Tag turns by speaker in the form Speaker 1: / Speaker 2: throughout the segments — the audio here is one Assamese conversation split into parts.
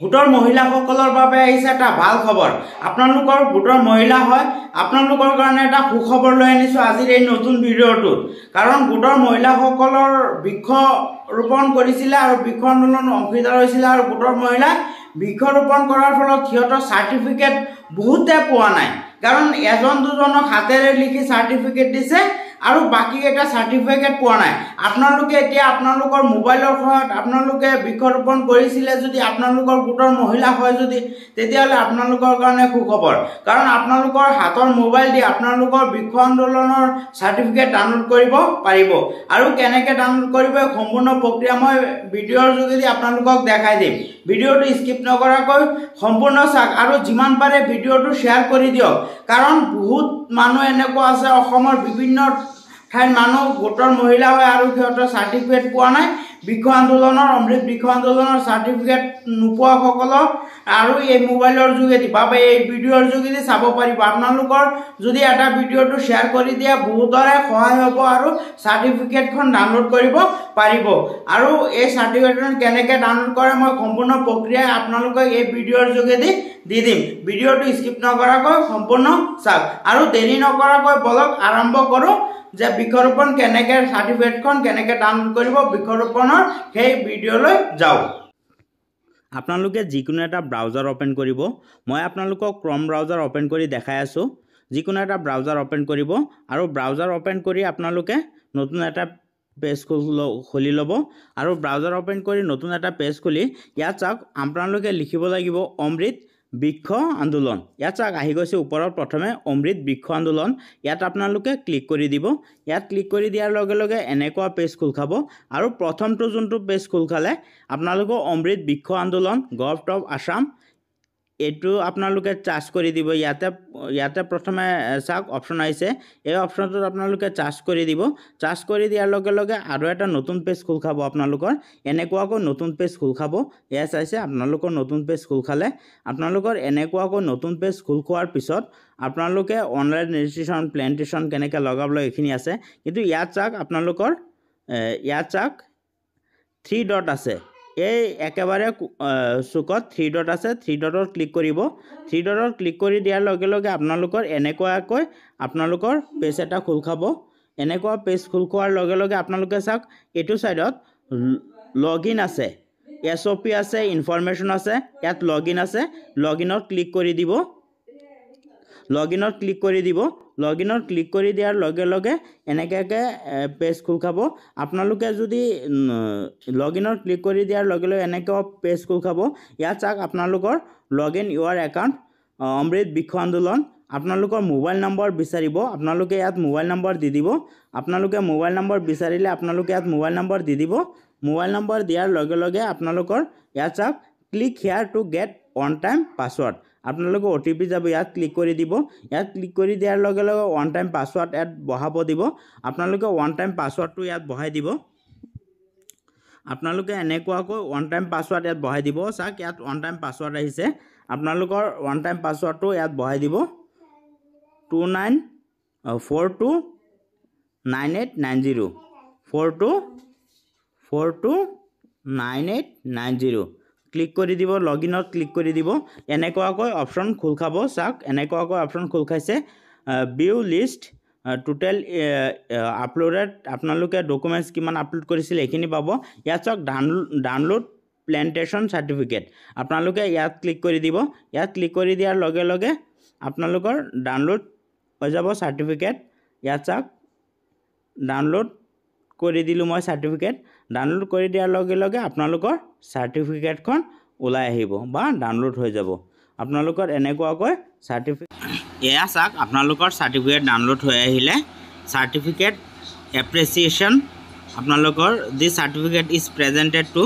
Speaker 1: গোটৰ মহিলাসকলৰ বাবে আহিছে এটা ভাল খবৰ। আপোনালোকৰ গোটৰ মহিলা হয়, আপোনালোকৰ কাৰণে এটা সুখবৰ লৈ আনিছোঁ আজিৰ এই নতুন ভিডিঅ'টোত। কাৰণ গোটৰ মহিলাসকলৰ বৃক্ষ ৰোপণ কৰিছিলে আৰু বৃক্ষ আন্দোলন অংশীদাৰ হৈছিলে আৰু গোটৰ মহিলাই বৃক্ষ ৰোপণ কৰাৰ ফলত সিহঁতৰ চাৰ্টিফিকেট বহুতে পোৱা নাই। কাৰণ এজন দুজনক হাতেৰে লিখি চাৰ্টিফিকেট দিছে আৰু বাকি এটা চাৰ্টিফিকেট পোৱা নাই। আপোনালোকে এতিয়া আপোনালোকৰ মোবাইলৰ সহায়ত আপোনালোকে বৃক্ষৰোপণ কৰিছিলে যদি আপোনালোকৰ গোটৰ মহিলা হয় যদি তেতিয়াহ'লে আপোনালোকৰ কাৰণে সুখবৰ। কাৰণ আপোনালোকৰ হাতৰ মোবাইল দি আপোনালোকৰ বৃক্ষ আন্দোলনৰ চাৰ্টিফিকেট ডাউনলোড কৰিব পাৰিব। আৰু কেনেকৈ ডাউনলোড কৰিব সম্পূৰ্ণ প্ৰক্ৰিয়া মই ভিডিঅ'ৰ যোগেদি আপোনালোকক দেখাই দিম। ভিডিঅ'টো স্কিপ নকৰাকৈ সম্পূৰ্ণ চাওক আৰু যিমান পাৰে ভিডিঅ'টো শ্বেয়াৰ কৰি দিয়ক। কাৰণ বহুত মানুহ এনেকুৱা আছে অসমৰ বিভিন্ন ঠাইৰ মানুহ গোটৰ মহিলা হয় আৰু সিহঁতৰ চাৰ্টিফিকেট পোৱা নাই। বৃক্ষ আন্দোলনৰ অমৃত বৃক্ষ আন্দোলনৰ চাৰ্টিফিকেট নোপোৱাসকলক আৰু এই মোবাইলৰ যোগেদি বা এই ভিডিঅ'ৰ যোগেদি চাব পাৰিব। আপোনালোকৰ যদি এটা ভিডিঅ'টো শ্বেয়াৰ কৰি দিয়ে বহুতৰে সহায় হ'ব আৰু চাৰ্টিফিকেটখন ডাউনলোড কৰিব পাৰিব। আৰু এই চাৰ্টিফিকেটখন কেনেকৈ ডাউনলোড কৰে মই সম্পূৰ্ণ প্ৰক্ৰিয়া আপোনালোকক এই ভিডিঅ'ৰ যোগেদি দি দিম। ভিডিঅ'টো স্কিপ নকৰাকৈ সম্পূৰ্ণ চাওক আৰু দেৰি নকৰাকৈ বলক আৰম্ভ কৰোঁ যে বৃক্ষৰোপণ কেনেকৈ চাৰ্টিফিকেটখন কেনেকৈ ডাউনলোড কৰিব বৃক্ষৰোপণৰ সেই ভিডিঅ'লৈ যাওক। আপোনালোকে যিকোনো এটা ব্ৰাউজাৰ অ'পেন কৰিব। মই আপোনালোকক ক্ৰম ব্ৰাউজাৰ অ'পেন কৰি দেখাই আছোঁ। যিকোনো এটা ব্ৰাউজাৰ অ'পেন কৰিব আৰু ব্ৰাউজাৰ অ'পেন কৰি আপোনালোকে নতুন এটা পেজ খুলি ল'ব আৰু ব্ৰাউজাৰ অ'পেন কৰি নতুন এটা পেজ খুলি ইয়াত চাওক আপোনালোকে লিখিব লাগিব অমৃত বৃক্ষ আন্দোলন। ইয়াত চাওক আহি গৈছে ওপৰত প্ৰথমে অমৃত বৃক্ষ আন্দোলন। ইয়াত আপোনালোকে ক্লিক কৰি দিব। ইয়াত ক্লিক কৰি দিয়াৰ লগে লগে এনেকুৱা পেজ খোল খাব আৰু প্ৰথমটো যোনটো পেজ খোল খালে আপোনালোকৰ অমৃত বৃক্ষ আন্দোলন গভৰ্ণমেণ্ট অফ আসাম এইটো আপোনালোকে চাৰ্চ কৰি দিব। ইয়াতে প্ৰথমে চাওক অপশ্যন আহিছে, এই অপশ্যনটোত আপোনালোকে চাৰ্চ কৰি দিব। চাৰ্চ কৰি দিয়াৰ লগে লগে আৰু এটা নতুন পেজ খোল খাব আপোনালোকৰ। এনেকুৱাকৈ নতুন পেজ খোল খাব। এয়া চাইছে আপোনালোকৰ নতুন পেজ খোল খালে। আপোনালোকৰ এনেকুৱাকৈ নতুন পেজ খোল খোৱাৰ পিছত আপোনালোকে অনলাইন ৰেজিষ্ট্ৰেশ্যন প্লেণ্টেশ্যন কেনেকৈ লগাব লাগে এইখিনি আছে। কিন্তু ইয়াত চাওক আপোনালোকৰ ইয়াত চাওক 3 ডট আছে। এই একেবাৰে চুকত 3 ডট আছে। 3 ডটত ক্লিক কৰিব। 3 ডটত ক্লিক কৰি দিয়াৰ লগে লগে আপোনালোকৰ এনেকুৱাকৈ আপোনালোকৰ পেজ এটা খোল খাব। এনেকুৱা পেজ খোল খোৱাৰ লগে লগে আপোনালোকে চাওক এইটো ছাইডত লগইন আছে, SOP আছে, ইনফৰমেশ্যন আছে, ইয়াত লগইন আছে। লগইনত ক্লিক কৰি দিব। লগইনত ক্লিক কৰি দিব। লগইনত ক্লিক কৰি দিয়াৰ লগে লগে এনেকুৱাকৈ পেজ খোল খাব। আপোনালোকে যদি লগইনত ক্লিক কৰি দিয়াৰ লগে লগে এনেকুৱা পেজ খোল খাব। ইয়াত চাওক আপোনালোকৰ লগইন ইউৰ একাউণ্ট অমৃত বৃক্ষ আন্দোলন। আপোনালোকৰ মোবাইল নম্বৰ বিচাৰিব। আপোনালোকে ইয়াত মোবাইল নম্বৰ দি দিব। আপোনালোকে মোবাইল নম্বৰ বিচাৰিলে আপোনালোকে ইয়াত মোবাইল নম্বৰ দি দিব। মোবাইল নম্বৰ দিয়াৰ লগে লগে আপোনালোকৰ ইয়াত চাওক click hair to get on time password. আপোনালোকে OTP যাব, ইয়াত ক্লিক কৰি দিব। ইয়াত ক্লিক কৰি দিয়াৰ লগে লগে ওৱান টাইম পাছৱৰ্ড ইয়াত বহাব দিব। আপোনালোকে ওৱান টাইম পাছৱৰ্ডটো ইয়াত বহাই দিব। আপোনালোকে এনেকুৱাকৈ ওৱান টাইম পাছৱৰ্ড ইয়াত বহাই দিব। চাওক ইয়াত ওৱান টাইম পাছৱৰ্ড আহিছে। আপোনালোকৰ ওৱান টাইম পাছৱৰ্ডটো ইয়াত বহাই দিব 29429890 429890 ক্লিক কৰি দিব। লগইনত ক্লিক কৰি দিব। এনেকুৱাকৈ অপশ্যন খোল খাব। চাওক এনেকুৱাকৈ অপশ্যন খোল খাইছে। ভিউ লিষ্ট টোটেল আপলোডেড আপোনালোকে ডকুমেণ্টছ কিমান আপলোড কৰিছিলে এইখিনি পাব। ইয়াত চাওক ডাউনলোড প্লেণ্টেশ্যন চাৰ্টিফিকেট। আপোনালোকে ইয়াত ক্লিক কৰি দিব। ইয়াত ক্লিক কৰি দিয়াৰ লগে লগে আপোনালোকৰ ডাউনলোড হৈ যাব চাৰ্টিফিকেট। ইয়াত চাওক ডাউনলোড কৰি দিলোঁ মই চাৰ্টিফিকেট। ডাউনলোড কৰি দিয়াৰ লগে লগে আপোনালোকৰ চাৰ্টিফিকেটখন ওলাই আহিব বা ডাউনলোড হৈ যাব। আপোনালোকৰ এনেকুৱাকৈ চাৰ্টিফিকেট এয়া চাওক আপোনালোকৰ চাৰ্টিফিকেট ডাউনলোড হৈ আহিলে। চাৰ্টিফিকেট এপ্ৰিচিয়েশ্যন আপোনালোকৰ দি চাৰ্টিফিকেট ইজ প্ৰেজেণ্টেড টু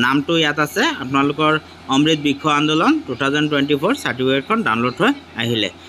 Speaker 1: নামটো ইয়াত আছে। আপোনালোকৰ অমৃত বৃক্ষ আন্দোলন 2024 চাৰ্টিফিকেটখন ডাউনলোড হৈ আহিলে।